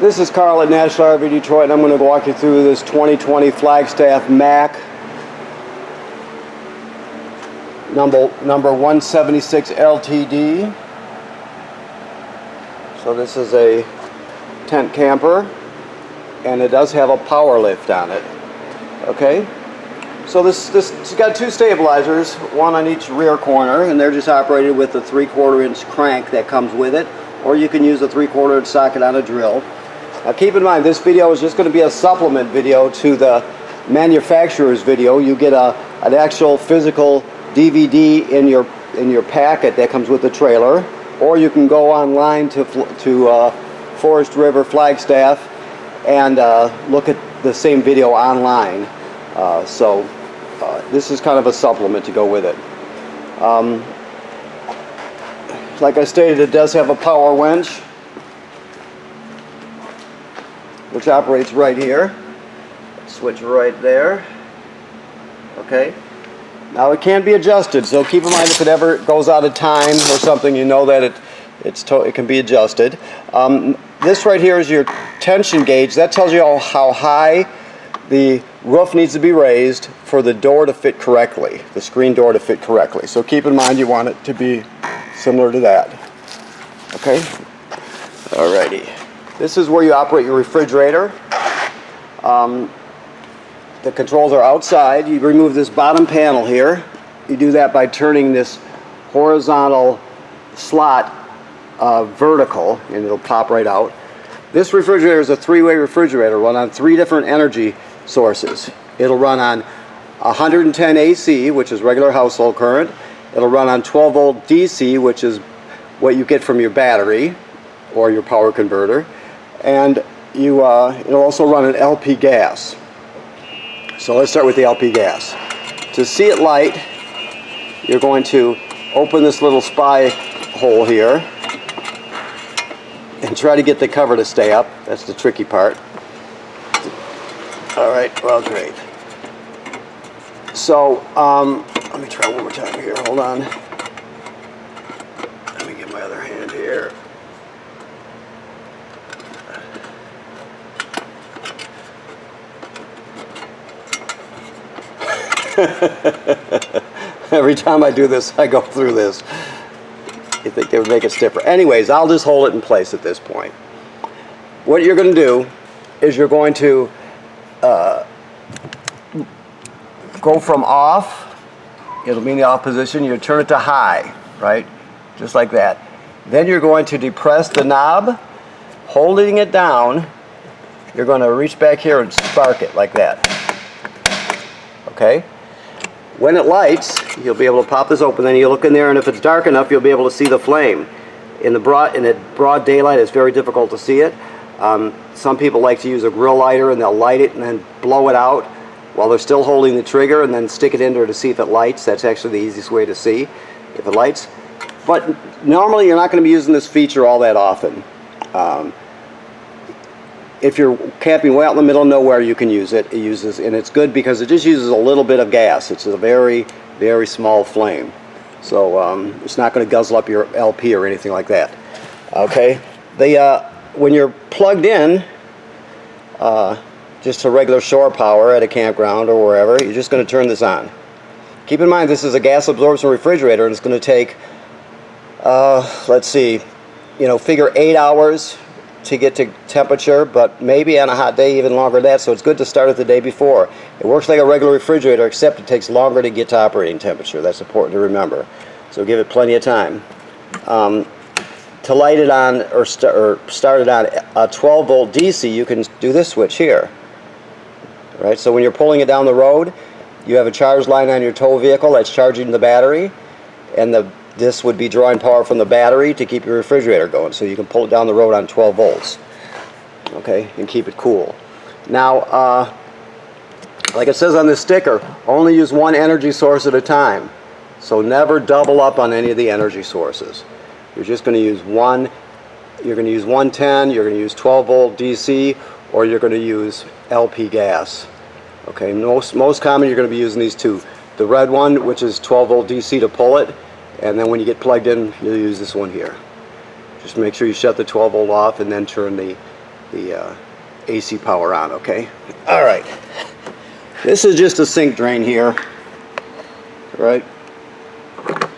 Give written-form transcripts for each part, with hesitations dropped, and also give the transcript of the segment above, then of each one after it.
This is Carl at National RV Detroit, and I'm going to walk you through this 2020 Flagstaff Mac number 176 LTD. So this is a tent camper, and it does have a power lift on it. Okay, so this has got two stabilizers, one on each rear corner, and they're just operated with the 3/4 inch crank that comes with it, or you can use a 3/4 inch socket on a drill. Now keep in mind, this video is just going to be a supplement video to the manufacturer's video. You get an actual physical DVD in your packet that comes with the trailer, or you can go online to Forest River, Flagstaff, and look at the same video online. This is kind of a supplement to go with it. Like I stated, it does have a power winch, which operates right here. Switch right there. Okay. Now it can be adjusted, so keep in mind if it ever goes out of time or something, you know that it can be adjusted. This right here is your tension gauge. That tells you how high the roof needs to be raised for the door to fit correctly, the screen door to fit correctly. So keep in mind you want it to be similar to that. Okay? Alrighty. This is where you operate your refrigerator. The controls are outside. You remove this bottom panel here. You do that by turning this horizontal slot vertical, and it'll pop right out. This refrigerator is a three-way refrigerator, run on 3 different energy sources. It'll run on 110 AC, which is regular household current. It'll run on 12 volt DC, which is what you get from your battery or your power converter. And it'll also run an LP gas. So let's start with the LP gas. To see it light, you're going to open this little spy hole here and try to get the cover to stay up. That's the tricky part. All right, well, great. So let me try one more time here. Hold on. Let me get my other hand here. Every time I do this, I go through this. You think they would make it stiffer. Anyways, I'll just hold it in place at this point. What you're going to do is you're going to go from off. It'll be in the off position. You turn it to high, right? Just like that. Then you're going to depress the knob, holding it down. You're going to reach back here and spark it like that. Okay? When it lights, you'll be able to pop this open, then you look in there, and if it's dark enough, you'll be able to see the flame. In broad daylight, it's very difficult to see it. Some people like to use a grill lighter, and they'll light it and then blow it out while they're still holding the trigger, and then stick it in there to see if it lights. That's actually the easiest way to see if it lights. But normally, you're not going to be using this feature all that often. If you're camping way out in the middle of nowhere, you can use it. And it's good because it just uses a little bit of gas. It's a very, very small flame. So it's not going to guzzle up your LP or anything like that. Okay? When you're plugged in, just to regular shore power at a campground or wherever, you're just going to turn this on. Keep in mind, this is a gas absorption refrigerator, and it's going to take, let's see, figure 8 hours to get to temperature, but maybe on a hot day even longer than that, so it's good to start it the day before. It works like a regular refrigerator, except it takes longer to get to operating temperature. That's important to remember. So give it plenty of time. To light it on or start it on a 12 volt DC, you can do this switch here. Right? So when you're pulling it down the road, you have a charge line on your tow vehicle that's charging the battery, and this would be drawing power from the battery to keep your refrigerator going, so you can pull it down the road on 12 volts. Okay, and keep it cool. Now, like it says on this sticker, only use one energy source at a time. So never double up on any of the energy sources. You're just going to use one. You're going to use 110, you're going to use 12 volt DC, or you're going to use LP gas. Okay, most common you're going to be using these two. The red one, which is 12 volt DC to pull it, and then when you get plugged in, you'll use this one here. Just make sure you shut the 12 volt off and then turn the the AC power on, okay? All right. This is just a sink drain here, right?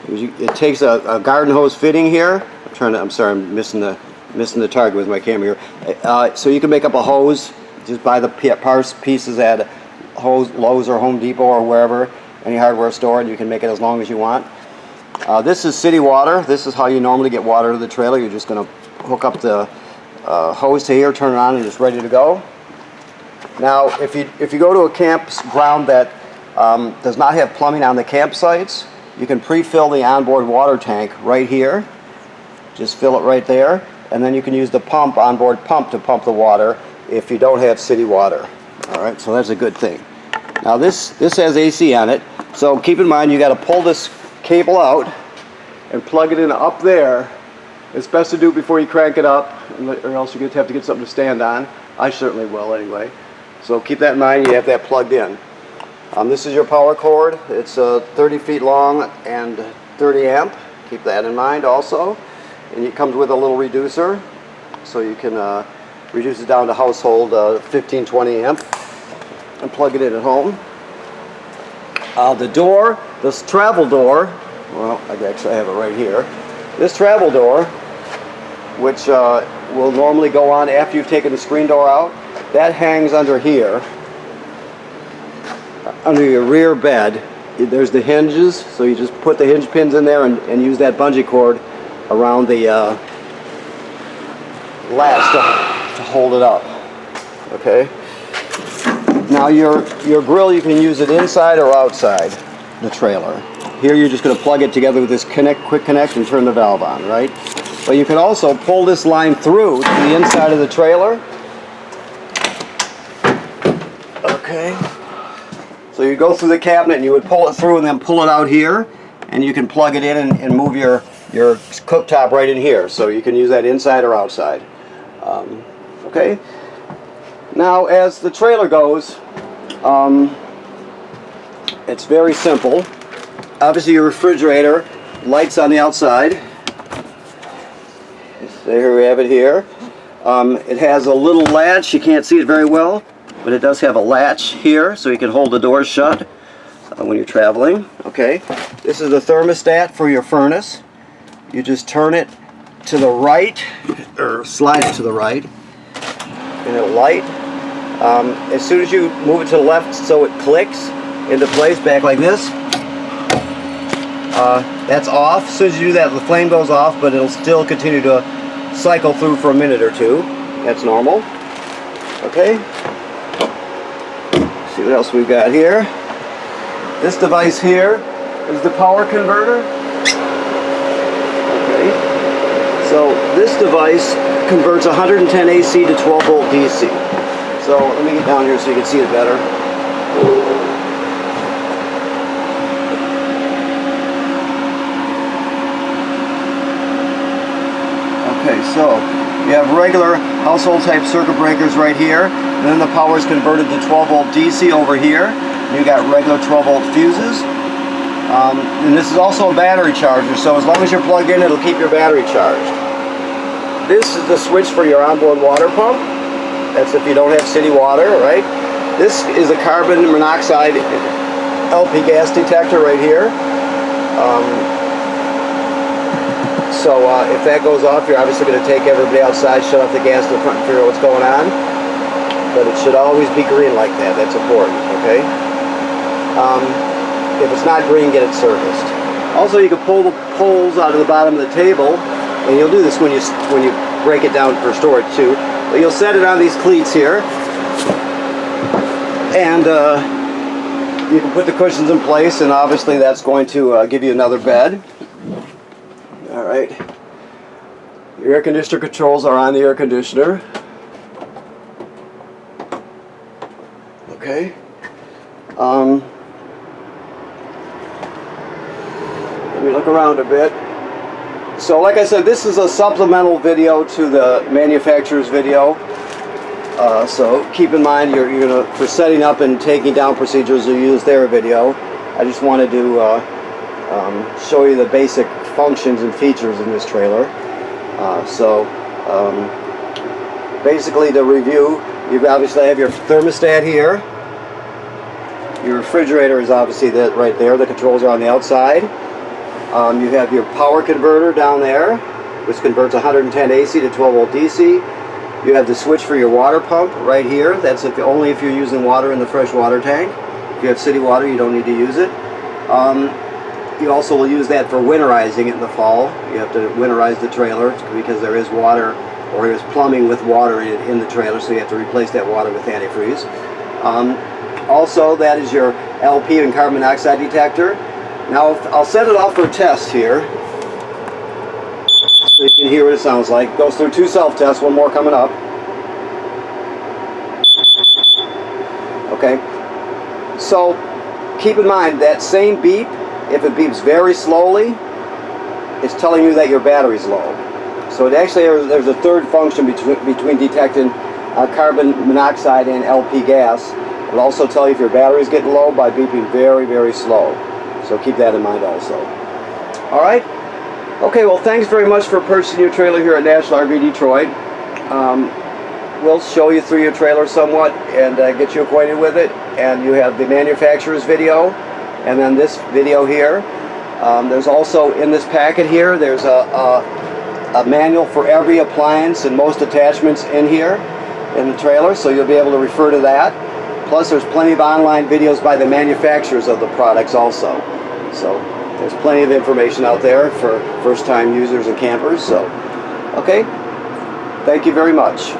It takes a garden hose fitting here. I'm sorry, I'm missing the target with my camera here. So you can make up a hose. Just buy the parts pieces at Lowe's or Home Depot or wherever, any hardware store, and you can make it as long as you want. This is city water. This is how you normally get water to the trailer. You're just going to hook up the hose to here, turn it on, and it's ready to go. Now, if you go to a campground that does not have plumbing on the campsites, you can pre-fill the onboard water tank right here. Just fill it right there, and then you can use the onboard pump to pump the water if you don't have city water. All right, so that's a good thing. Now this has AC on it, so keep in mind you got to pull this cable out and plug it in up there. It's best to do it before you crank it up, or else you're going to have to get something to stand on. I certainly will anyway. So keep that in mind, you have that plugged in. This is your power cord. It's 30 feet long and 30 amp. Keep that in mind also. And it comes with a little reducer, so you can reduce it down to household 15-20 amp and plug it in at home. The door, this travel door, well, I have it right here. This travel door, which will normally go on after you've taken the screen door out, that hangs under here, under your rear bed. There's the hinges, so you just put the hinge pins in there and use that bungee cord around the latch to hold it up. Okay. Now your grill, you can use it inside or outside the trailer. Here you're just going to plug it together with this quick connect and turn the valve on, right? But you can also pull this line through to the inside of the trailer. Okay. So you go through the cabinet and you would pull it through and then pull it out here, and you can plug it in and move your cooktop right in here. So you can use that inside or outside. Okay. Now as the trailer goes, it's very simple. Obviously your refrigerator, lights on the outside. So here we have it here. It has a little latch. You can't see it very well, but it does have a latch here, so you can hold the doors shut when you're traveling. Okay. This is the thermostat for your furnace. You just turn it to the right, or slide it to the right, and it'll light. As soon as you move it to the left so it clicks into place, back like this, that's off. As soon as you do that, the flame goes off, but it'll still continue to cycle through for a minute or two. That's normal. Okay. See what else we've got here. This device here is the power converter. Okay. So this device converts 110 AC to 12 volt DC. So let me get down here so you can see it better. Okay, so you have regular household type circuit breakers right here, and then the power is converted to 12 volt DC over here. You got regular 12 volt fuses, and this is also a battery charger, so as long as you're plugged in, it'll keep your battery charged. This is the switch for your onboard water pump. That's if you don't have city water, right? This is a carbon monoxide LP gas detector right here. So if that goes off, you're obviously going to take everybody outside, shut off the gas in the front and figure out what's going on. But it should always be green like that. That's important, okay? If it's not green, get it serviced. Also, you can pull the poles out of the bottom of the table, and you'll do this when you break it down for storage too. But you'll set it on these cleats here, and you can put the cushions in place, and obviously that's going to give you another bed. Alright, your air conditioner controls are on the air conditioner. Okay. Let me look around a bit. So like I said, this is a supplemental video to the manufacturer's video. So keep in mind you're gonna, for setting up and taking down procedures, you'll use their video. I just wanted to show you the basic functions and features in this trailer. basically to review, you obviously have your thermostat here. Your refrigerator is obviously right there. The controls are on the outside. You have your power converter down there, which converts 110 AC to 12 volt DC. You have the switch for your water pump right here. That's only if you're using water in the fresh water tank. If you have city water, you don't need to use it. You also will use that for winterizing it in the fall. You have to winterize the trailer because there is water, or there's plumbing with water in the trailer, so you have to replace that water with antifreeze. Also, that is your LP and carbon monoxide detector. Now, I'll set it off for a test here, so you can hear what it sounds like. It goes through 2 self-tests, one more coming up. Okay, so keep in mind that same beep, if it beeps very slowly, it's telling you that your battery's low. So it actually, there's a third function between detecting carbon monoxide and LP gas. It'll also tell you if your battery's getting low by beeping very, very slow. So keep that in mind also. Alright? Okay, well, thanks very much for purchasing your trailer here at National RV Detroit. We'll show you through your trailer somewhat and get you acquainted with it. And you have the manufacturer's video and then this video here. There's also in this packet here, there's a manual for every appliance and most attachments in here in the trailer, so you'll be able to refer to that. Plus there's plenty of online videos by the manufacturers of the products also. So there's plenty of information out there for first-time users and campers. So, okay, thank you very much.